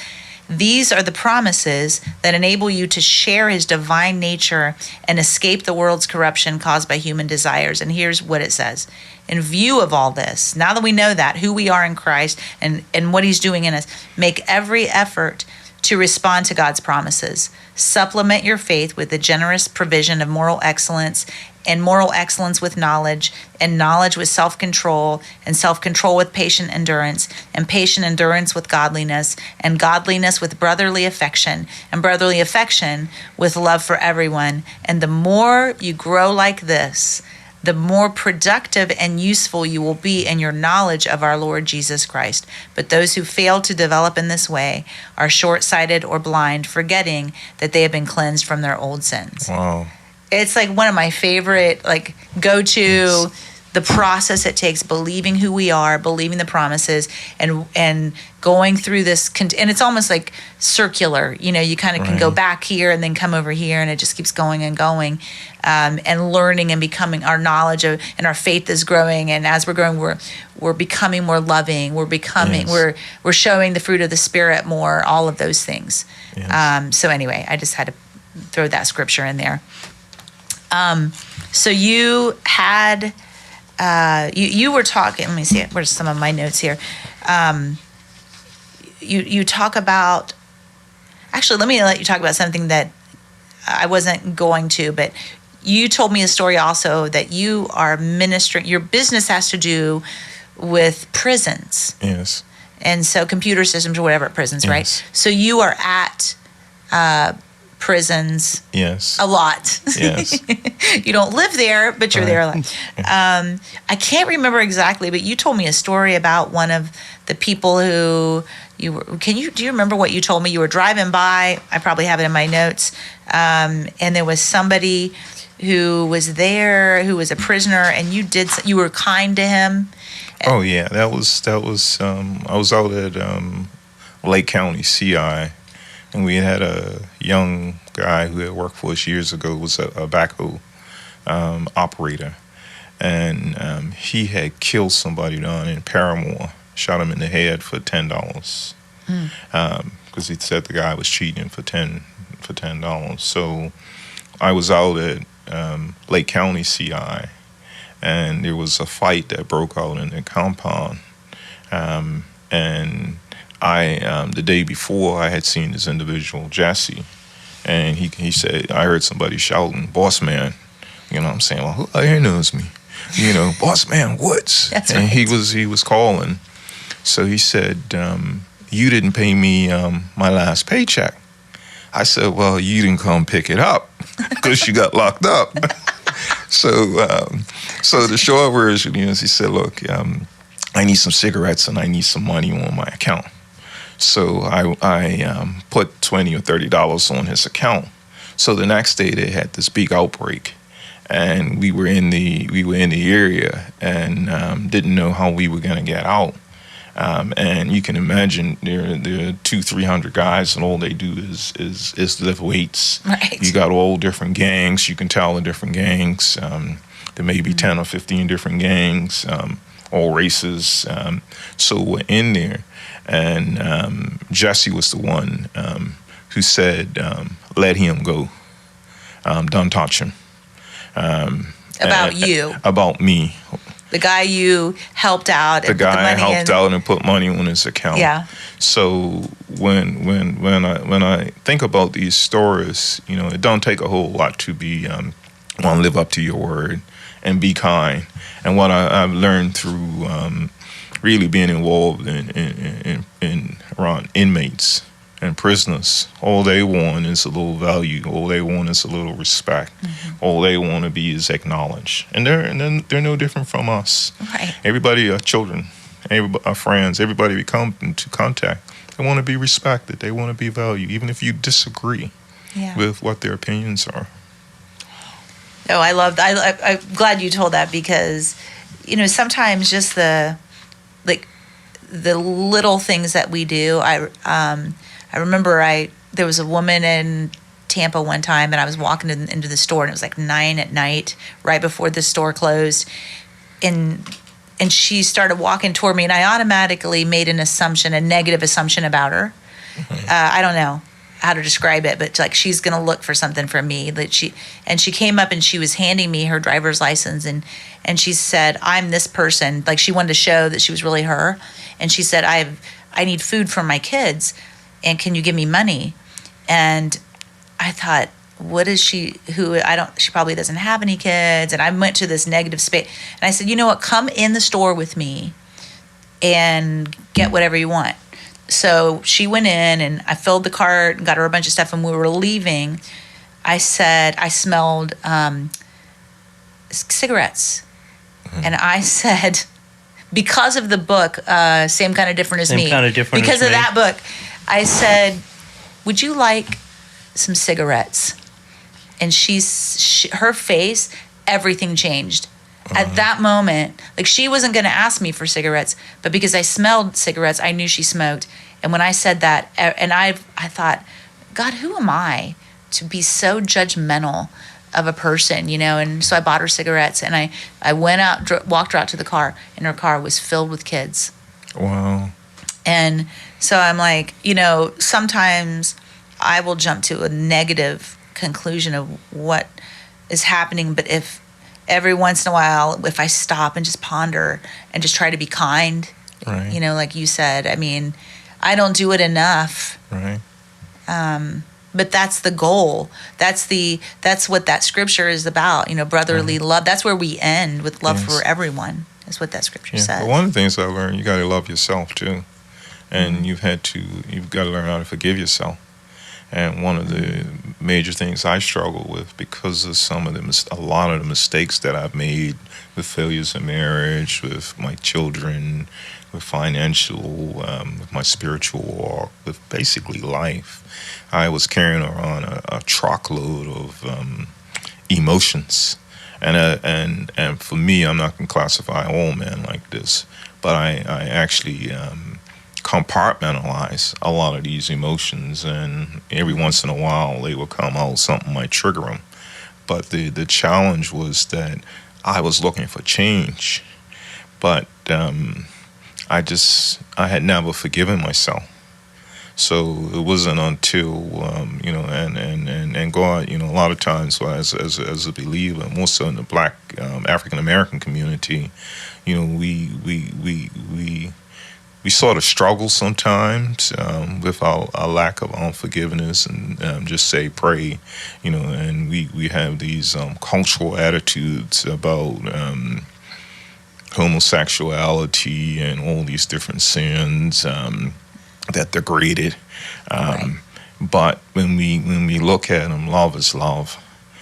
These are the promises that enable you to share his divine nature and escape the world's corruption caused by human desires. And here's what it says. In view of all this, now that we know that, who we are in Christ and what he's doing in us, make every effort to respond to God's promises. Supplement your faith with the generous provision of moral excellence, and moral excellence with knowledge, and knowledge with self-control, and self-control with patient endurance, and patient endurance with godliness, and godliness with brotherly affection, and brotherly affection with love for everyone. And the more you grow like this, the more productive and useful you will be in your knowledge of our Lord Jesus Christ. But those who fail to develop in this way are short-sighted or blind, forgetting that they have been cleansed from their old sins. Wow. It's like one of my favorite, go-to, the process it takes, believing who we are, believing the promises, and going through this, and it's almost like circular. You kind of can go back here and then come over here, and it just keeps going and going, and learning and becoming. Our knowledge of and our faith is growing, and as we're growing, we're becoming more loving. We're becoming we're showing the fruit of the Spirit more. All of those things. Yes. So anyway, I just had to throw that scripture in there. So you had. You were talking. Let me see. Where's some of my notes here? You talk about. Actually, let me let you talk about something that I wasn't going to, but you told me a story also that you are ministering. Your business has to do with prisons. Yes. And so computer systems or whatever at prisons, yes. Right? So you are at prisons. Yes. A lot. Yes. You don't live there, but you're there a lot. I can't remember exactly, but you told me a story about one of the people who you were. Do you remember what you told me? You were driving by. I probably have it in my notes. And there was somebody who was there who was a prisoner, and you were kind to him. Oh yeah, that was. I was out at Lake County CI. And we had a young guy who had worked for us years ago, was a backhoe operator. And he had killed somebody down in Paramore, shot him in the head for $10. Because he said the guy was cheating for $10. So I was out at Lake County CI, and there was a fight that broke out in the compound. And the day before, I had seen this individual, Jesse, and he said, I heard somebody shouting, "Boss man." You know what I'm saying? Well, who here knows me? You know, Boss Man Woods. That's and right. he was calling. So he said, you didn't pay me my last paycheck. I said, well, you didn't come pick it up because you got locked up. So the short version is, he said, look, I need some cigarettes and I need some money on my account. So I put $20 or $30 on his account. So the next day they had this big outbreak, and we were in the area and didn't know how we were going to get out. And you can imagine there are 200-300 guys, and all they do is lift weights. Right. You got all different gangs. You can tell the different gangs. There may be 10 or 15 different gangs, all races. So we're in there, and Jesse was the one who said, "Let him go. Don't touch him." About you. About me. The guy you helped out. The And put guy the money helped in. out and put money on his account. Yeah. So when I think about these stories, you know, it don't take a whole lot to be want to live up to your word and be kind. And what I've learned through really being involved in around inmates and prisoners, all they want is a little value. All they want is a little respect. Mm-hmm. All they want to be is acknowledged. And they're no different from us. Right. Everybody, our children, our friends, everybody we come into contact, they want to be respected. They want to be valued, even if you disagree with what their opinions are. Oh, I'm glad you told that, because, you know, sometimes just the little things that we do. I remember there was a woman in Tampa one time, and I was walking into the store, and it was like 9 p.m, right before the store closed, and she started walking toward me, and I automatically made a negative assumption about her. Mm-hmm. I don't know how to describe it, but like, she's gonna look for something from me. She came up and she was handing me her driver's license, and she said, "I'm this person." Like, she wanted to show that she was really her, and she said, I need food for my kids, and can you give me money?" And I thought, what is she? She probably doesn't have any kids. And I went to this negative space, and I said, you know what? Come in the store with me and get whatever you want. So she went in, and I filled the cart and got her a bunch of stuff. And we were leaving, I said, I smelled cigarettes. Mm-hmm. And I said, because of the book, Same Kind of Different as Me. Same Kind of Different because as of Me. that book, I said, would you like some cigarettes? And her face, everything changed. Uh-huh. At that moment, like, she wasn't going to ask me for cigarettes, but because I smelled cigarettes, I knew she smoked. And when I said that, and I thought, God, who am I to be so judgmental of a person, you know? And so I bought her cigarettes, and I went out, walked her out to the car, and her car was filled with kids. Wow. And so I'm like, you know, sometimes I will jump to a negative conclusion of what is happening, but if every once in a while, if I stop and just ponder and just try to be kind, right. You know, like you said, I mean, I don't do it enough. Right. But that's the goal. That's what that scripture is about, you know, brotherly love. That's where we end, with love for everyone. That's what that scripture says. But one of the things I learned, you got to love yourself too. And you've got to learn how to forgive yourself. And one of the major things I struggle with, because of a lot of the mistakes that I've made, with failures in marriage, with my children, with financial, with my spiritual walk, with basically life, I was carrying around a truckload of emotions. And for me, I'm not going to classify all men like this, but I actually compartmentalize a lot of these emotions, and every once in a while they will come out, something might trigger them. But the challenge was that I was looking for change, but I had never forgiven myself. So it wasn't until you know, and God, you know, a lot of times as a believer, more so in the Black African American community, you know, we we sort of struggle sometimes with our lack of unforgiveness and just say pray, and we have these cultural attitudes about homosexuality and all these different sins that degraded. Right. But when we look at them, love is love.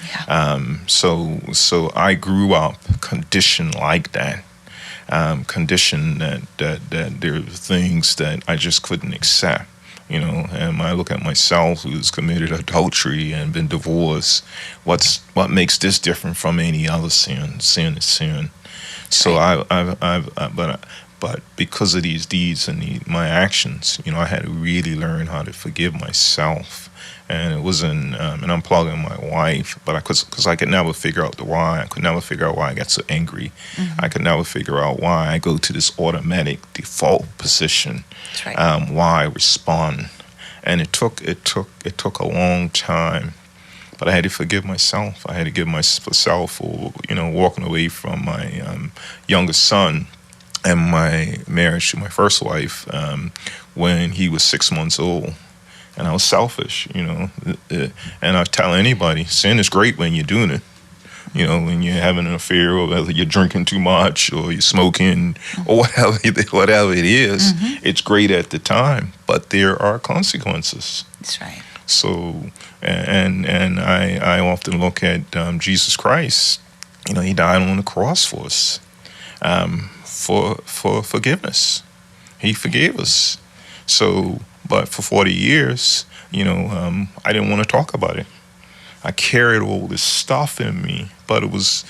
Yeah. So I grew up conditioned like that. Conditioned that there are things that I just couldn't accept, and when I look at myself, who's committed adultery and been divorced, what makes this different from any other sin? Sin is sin. So but because of these deeds and my actions, I had to really learn how to forgive myself. And it wasn't, and I'm plugging my wife, but because I could never figure out the why. I could never figure out why I got so angry. Mm-hmm. I could never figure out why I go to this automatic default position. That's right. Why I respond, and it took a long time, but I had to forgive myself. I had to give myself for walking away from my youngest son and my marriage to my first wife when he was 6 months old. And I was selfish, and I tell anybody, sin is great when you're doing it. When you're having an affair, or whether you're drinking too much, or you're smoking, or whatever it is, it's great at the time. But there are consequences. That's right. So, and I often look at Jesus Christ. He died on the cross for us, for forgiveness. He forgave us. So. But for 40 years, I didn't want to talk about it. I carried all this stuff in me, but it was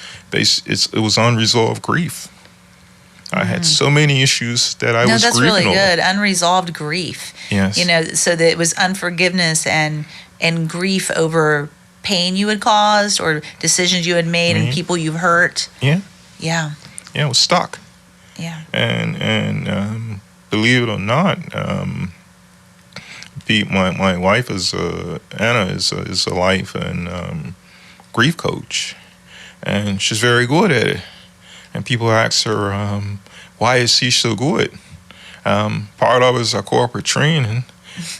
unresolved grief. I had so many issues that I was that's grieving really good. over. Unresolved grief. Yes. So that it was unforgiveness and grief over pain you had caused or decisions you had made and people you've hurt. Yeah. Yeah. Yeah, I was stuck. Yeah. And believe it or not, my wife Anna is a life and grief coach, and she's very good at it. And people ask her, why is she so good? Part of it is our corporate training,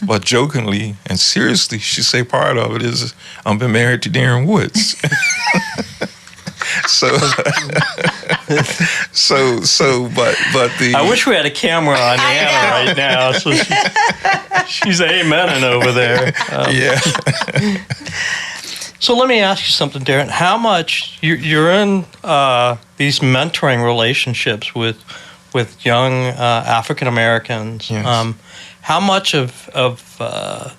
but jokingly and seriously, she say part of it is I've been married to Darren Woods. But I wish we had a camera on Anna right now. So she's amening over there. Yeah. So let me ask you something, Darren. How much you're in these mentoring relationships with young African Americans? Yes. How much of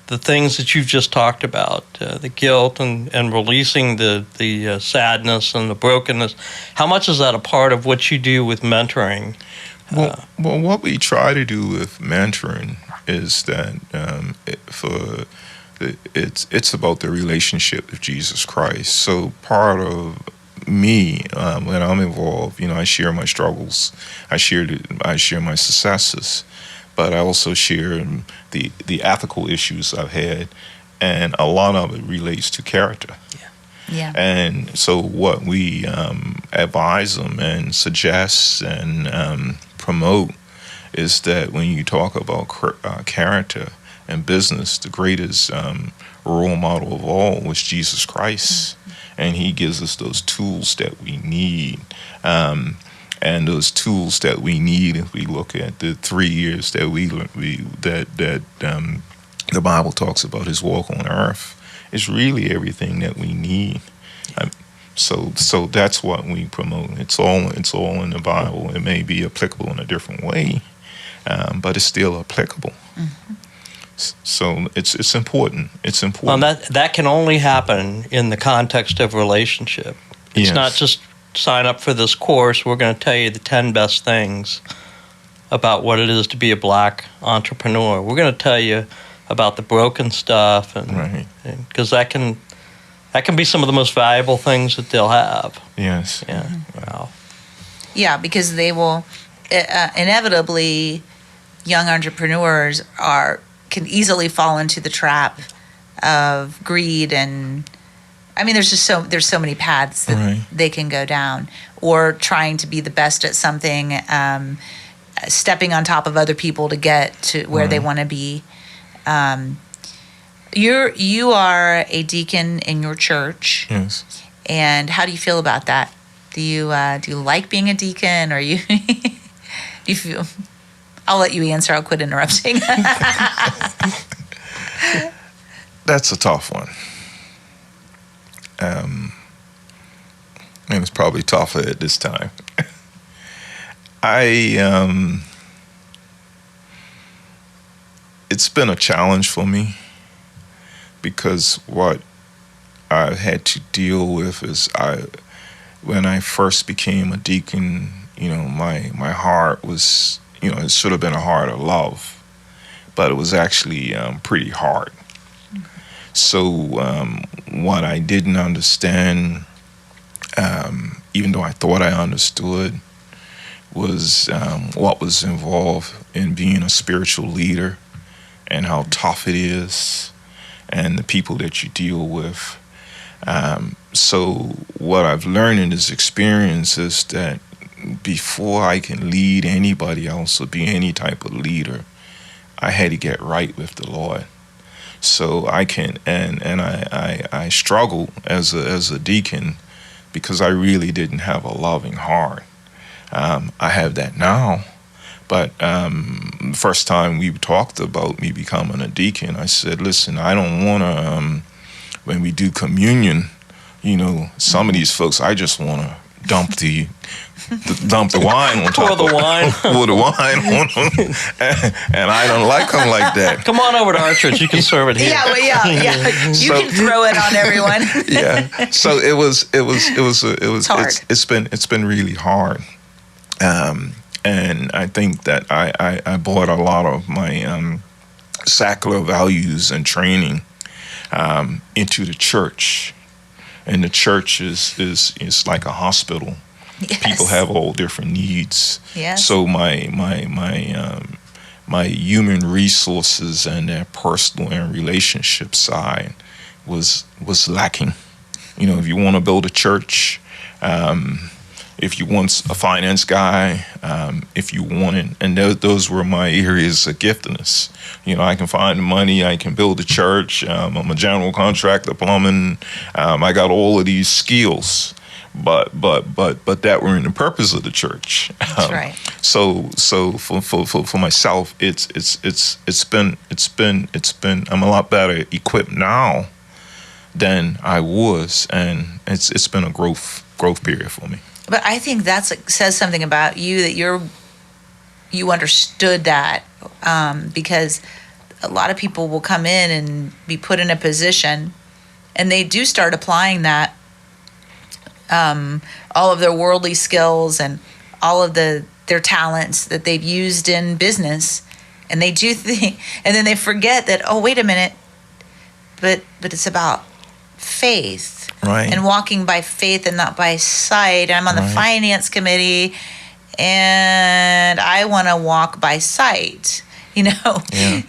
the things that you've just talked about, the guilt and releasing the sadness and the brokenness, how much is that a part of what you do with mentoring? Well, what we try to do with mentoring is that it's about the relationship with Jesus Christ. So part of me, when I'm involved, I share my struggles, I share my successes. But I also share the ethical issues I've had, and a lot of it relates to character. Yeah. And so what we advise them and suggest and promote is that when you talk about character and business, the greatest role model of all was Jesus Christ, and He gives us those tools that we need. And those tools that we need, if we look at the 3 years that the Bible talks about His walk on earth, is really everything that we need. So that's what we promote. It's all in the Bible. It may be applicable in a different way, but it's still applicable. Mm-hmm. So it's important. It's important. Well, that can only happen in the context of relationship. It's not just sign up for this course. We're going to tell you the 10 best things about what it is to be a black entrepreneur. We're going to tell you about the broken stuff, and because that can be some of the most valuable things that they'll have. Yes. Yeah. Mm-hmm. Wow. Yeah, because they will inevitably, young entrepreneurs can easily fall into the trap of greed and. I mean, there's so many paths that they can go down, or trying to be the best at something, stepping on top of other people to get to where they want to be. You are a deacon in your church. Yes. And how do you feel about that? Do you like being a deacon, or you you feel? I'll let you answer. I'll quit interrupting. That's a tough one. And it's probably tougher at this time. It's been a challenge for me, because what I had to deal with is when I first became a deacon, my heart was, it should have been a heart of love, but it was actually pretty hard. So what I didn't understand, even though I thought I understood, was what was involved in being a spiritual leader and how tough it is and the people that you deal with. So what I've learned in this experience is that before I can lead anybody else or be any type of leader, I had to get right with the Lord. So I can, and I struggle as a deacon because I really didn't have a loving heart. I have that now, but the first time we talked about me becoming a deacon, I said, listen, I don't want to, when we do communion, some of these folks, I just want to dump the wine on top. Pour the wine. Pour the wine on them. And I don't like them like that. Come on over to our church. You can serve it here. Yeah. You can throw it on everyone. Yeah. So it was hard. It's been really hard. And I think that I brought a lot of my secular values and training into the church. And the church is like a hospital. Yes. People have all different needs. Yes. So my human resources and their personal and relationship side was lacking. If you want to build a church, if you want a finance guy, if you want and those were my areas of giftedness. I can find the money, I can build a church. I'm a general contractor, plumbing. I got all of these skills, but that weren't the purpose of the church. That's right. So for myself, it's been I'm a lot better equipped now than I was, and it's been a growth period for me. But I think that says something about you, that you understood that, because a lot of people will come in and be put in a position, and they do start applying that, all of their worldly skills and all of their talents that they've used in business, and they do think, and then they forget that, oh, wait a minute, but it's about faith. Right. And walking by faith and not by sight. I'm on the finance committee, and I want to walk by sight, Yeah.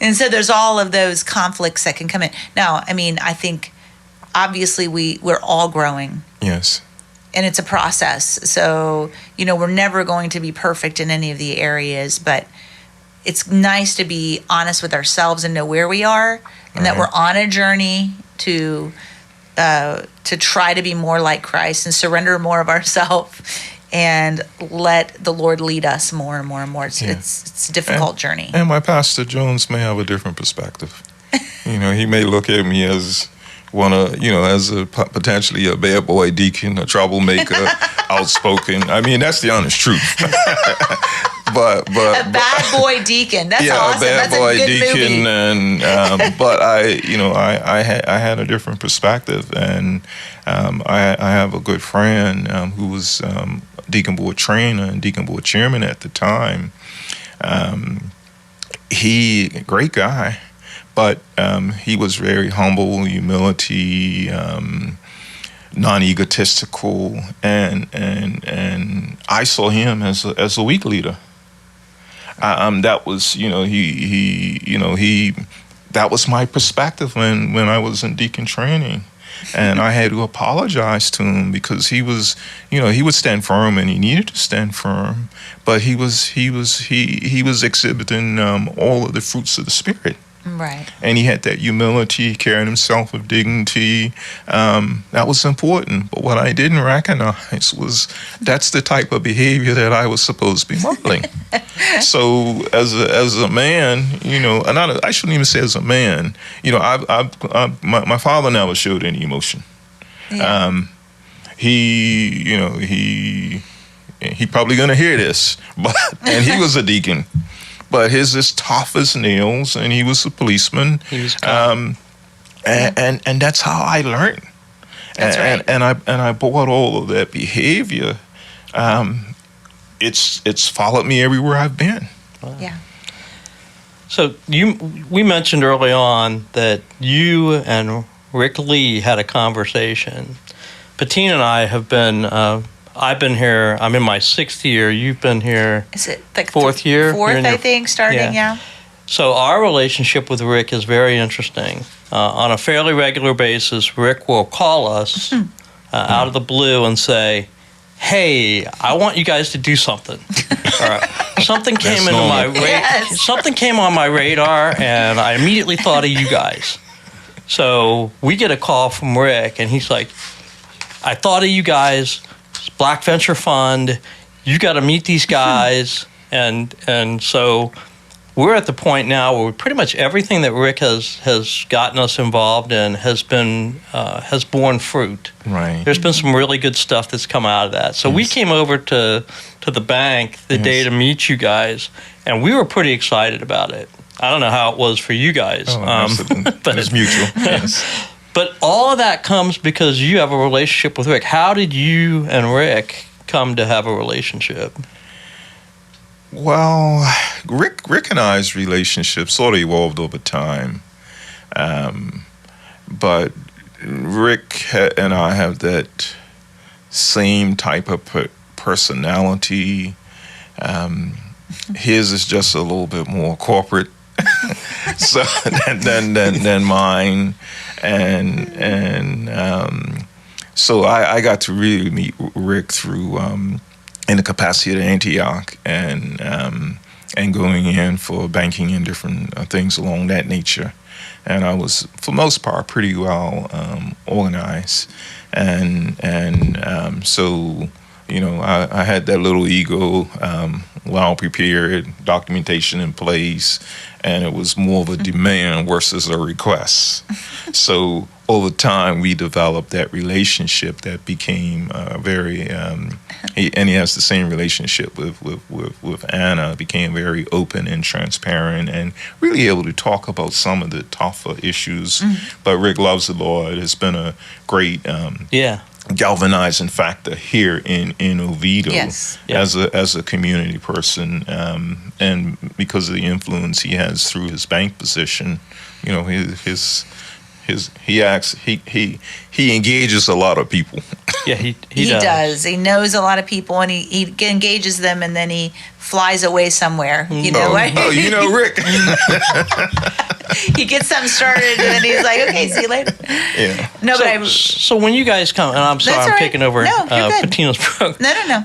And so there's all of those conflicts that can come in. Now, I think obviously we're all growing. Yes. And it's a process. So, we're never going to be perfect in any of the areas, but it's nice to be honest with ourselves and know where we are, and that we're on a journey to try to be more like Christ and surrender more of ourselves and let the Lord lead us more and more and more. It's a difficult journey. And my Pastor Jones may have a different perspective. He may look at me as potentially a bad boy deacon, a troublemaker, outspoken. That's the honest truth. But a bad boy deacon. That's awesome. A bad That's boy a good deacon, movie. and but I had a different perspective, and I have a good friend who was deacon board trainer and deacon board chairman at the time. He great guy, but he was very humble, humility. Non-egotistical, and I saw him as a weak leader. That was that was my perspective when I was in deacon training. And I had to apologize to him because he was, he would stand firm and he needed to stand firm, but he was exhibiting all of the fruits of the Spirit. Right. And he had that humility, carrying himself with dignity. That was important. But what I didn't recognize was that's the type of behavior that I was supposed to be modeling. So as a man, I shouldn't even say as a man. My father never showed any emotion. Yeah. He probably gonna hear this, and he was a deacon. But his is tough as nails, and he was a policeman. He was and that's how I learned. That's right. And I brought all of that behavior. It's followed me everywhere I've been. Wow. Yeah. So we mentioned early on that you and Rick Lee had a conversation. Patina and I have been. I've been here. I'm in my 6th year. You've been here. Is it like 4th year? Fourth, I think, starting. Yeah. So our relationship with Rick is very interesting. On a fairly regular basis, Rick will call us out of the blue and say, "Hey, I want you guys to do something." All right. Something came into my Something came on my radar, and I immediately thought of you guys. So we get a call from Rick, and he's like, "I thought of you guys. Black Venture Fund, you got to meet these guys." And so we're at the point now where pretty much everything that Rick has gotten us involved in has borne fruit. Right. There's been some really good stuff that's come out of that. So we came over to the bank the day to meet you guys, and we were pretty excited about it. I don't know how it was for you guys. But it's mutual. Yes. But all of that comes because you have a relationship with Rick. How did you and Rick come to have a relationship? Well, Rick and I's relationship sort of evolved over time. But Rick and I have that same type of personality. His is just a little bit more corporate so than mine. And so I got to really meet Rick through in the capacity at Antioch and going in for banking and different things along that nature. And I was, for most part, pretty well organized. So, I had that little ego, well prepared, documentation in place, and it was more of a demand versus a request. So over time, we developed that relationship that became very, he has the same relationship with Anna, became very open and transparent and really able to talk about some of the tougher issues. But Rick loves the Lord. It's been a great galvanizing factor here in Oviedo as a community person, and because of the influence he has through his bank position, he engages a lot of people. Yeah, he does. He knows a lot of people, and he engages them, and then he flies away somewhere. Rick. He gets something started, and then he's like, "Okay, see you later." Yeah. No, so when you guys come, and I'm sorry, I'm taking over Patina's program. No.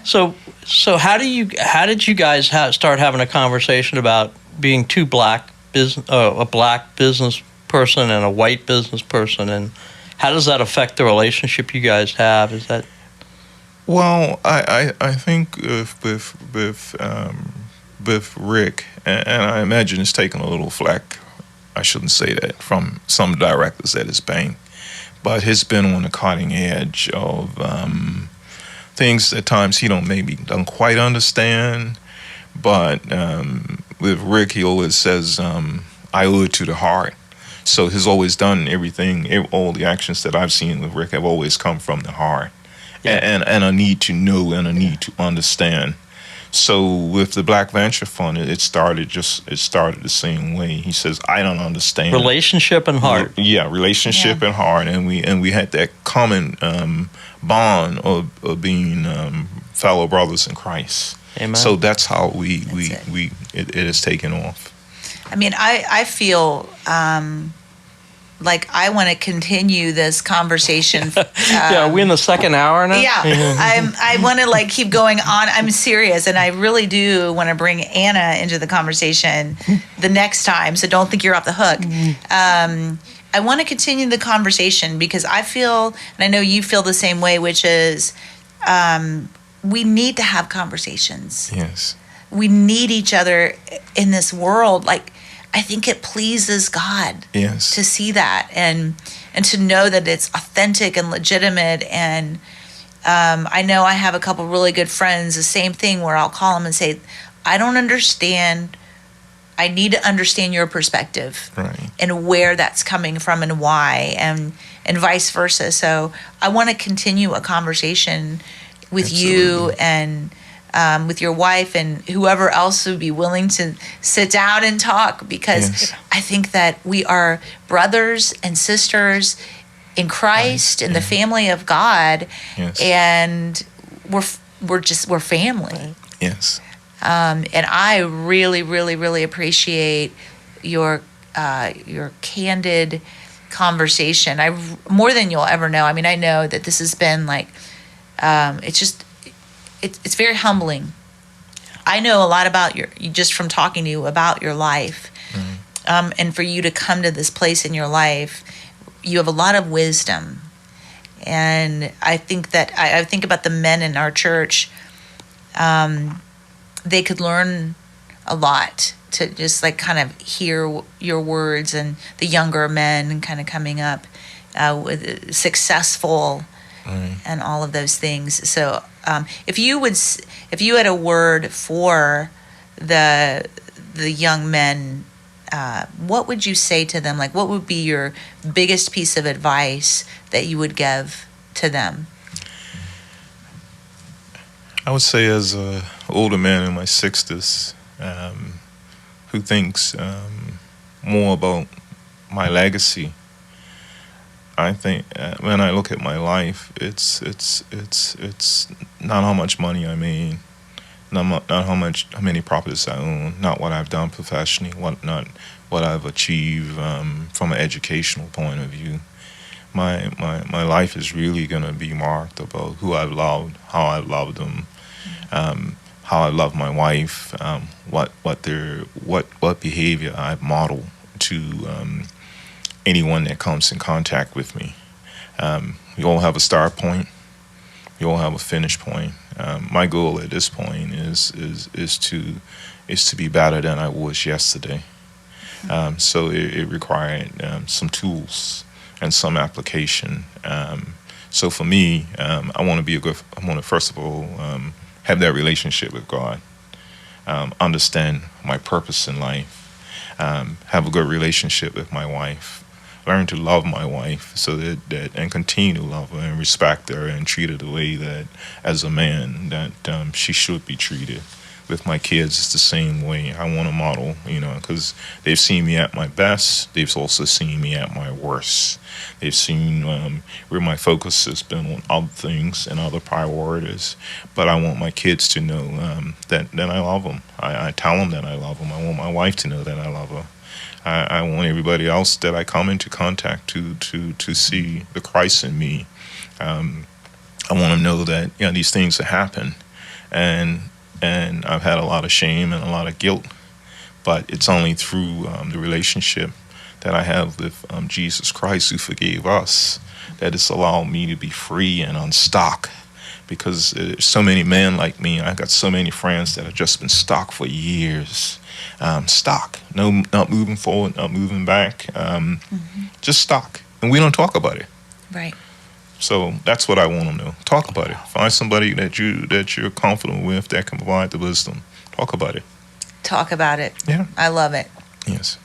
So how did you guys start having a conversation about being a black business person and a white business person, and how does that affect the relationship you guys have? Is that? Well, I think with Rick, and I imagine it's taken a little flack, I shouldn't say that, from some directors at his bank, but he's been on the cutting edge of things at times he doesn't quite understand. But with Rick, he always says, "I owe it to the heart." So he's always done everything. All the actions that I've seen with Rick have always come from the heart, and a need to know and a need to understand. So with the Black Venture Fund, it started the same way. He says, "I don't understand." Relationship and heart. Relationship and heart, and we had that common bond of being fellow brothers in Christ. Amen. So that's how it has taken off. I mean, I feel like I want to continue this conversation. Yeah, are we in the second hour now? Yeah, I want to like keep going on. I'm serious, and I really do want to bring Anna into the conversation the next time. So don't think you're off the hook. I want to continue the conversation because I feel, and I know you feel the same way, which is we need to have conversations. Yes. We need each other in this world. Like, I think it pleases God Yes. to see that and to know that it's authentic and legitimate. And I know I have a couple really good friends, the same thing, where I'll call them and say, I don't understand. I need to understand your perspective, Right. and where that's coming from and why, and vice versa. So I want to continue a conversation with you Absolutely. and with your wife and whoever else would be willing to sit down and talk, because Yes. I think that we are brothers and sisters in Christ, in the family of God, Yes. and we're family. Yes. And I really, really, really appreciate your candid conversation. More than you'll ever know. I mean, I know that this has been like, it's very humbling. I know a lot about just from talking to you about your life, and for you to come to this place in your life, you have a lot of wisdom. And I think that I think about the men in our church. They could learn a lot to just like kind of hear your words, and the younger men kind of coming up with successful Right. and all of those things. So if you had a word for the young men, what would you say to them? Like, what would be your biggest piece of advice that you would give to them? I would say, as an older man in my 60s, who thinks more about my legacy, I think when I look at my life, it's not how much money I made, not how many properties I own, not what I've done professionally, not what I've achieved from an educational point of view. My life is really going to be marked about who I've loved, how I've loved them, how I love my wife, what behavior I've modeled to anyone that comes in contact with me. We all have a start point. We all have a finish point. My goal at this point is to be better than I was yesterday. So it required some tools and some application. So for me, I want to first of all have that relationship with God, understand my purpose in life, have a good relationship with my wife, learn to love my wife, so that and continue to love her and respect her and treat her the way that, as a man, that she should be treated. With my kids, it's the same way. I want to model, because they've seen me at my best. They've also seen me at my worst. They've seen where my focus has been on other things and other priorities. But I want my kids to know that I love them. I tell them that I love them. I want my wife to know that I love her. I want everybody else that I come into contact to see the Christ in me. I want to know that these things that happen, and I've had a lot of shame and a lot of guilt, but it's only through the relationship that I have with Jesus Christ, who forgave us, that it's allowed me to be free and unstuck. Because there's so many men like me. I got so many friends that have just been stuck for years. Stuck, no, not moving forward, not moving back, just stuck, and we don't talk about it. Right. So that's what I want to know. Talk about it. Find somebody that you're confident with that can provide the wisdom. Talk about it. Talk about it. Yeah. I love it. Yes.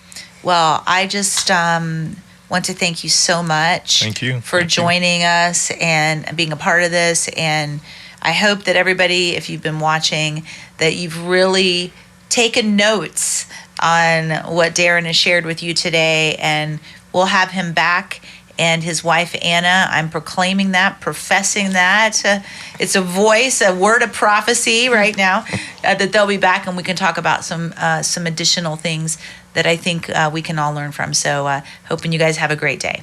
Well, I just want to thank you so much. Thank you. For joining us and being a part of this. And I hope that everybody, if you've been watching, that you've really taken notes on what Darren has shared with you today. And we'll have him back, and his wife, Anna. I'm proclaiming that, professing that. It's a voice, a word of prophecy right now, that they'll be back, and we can talk about some additional things that I think we can all learn from. So hoping you guys have a great day.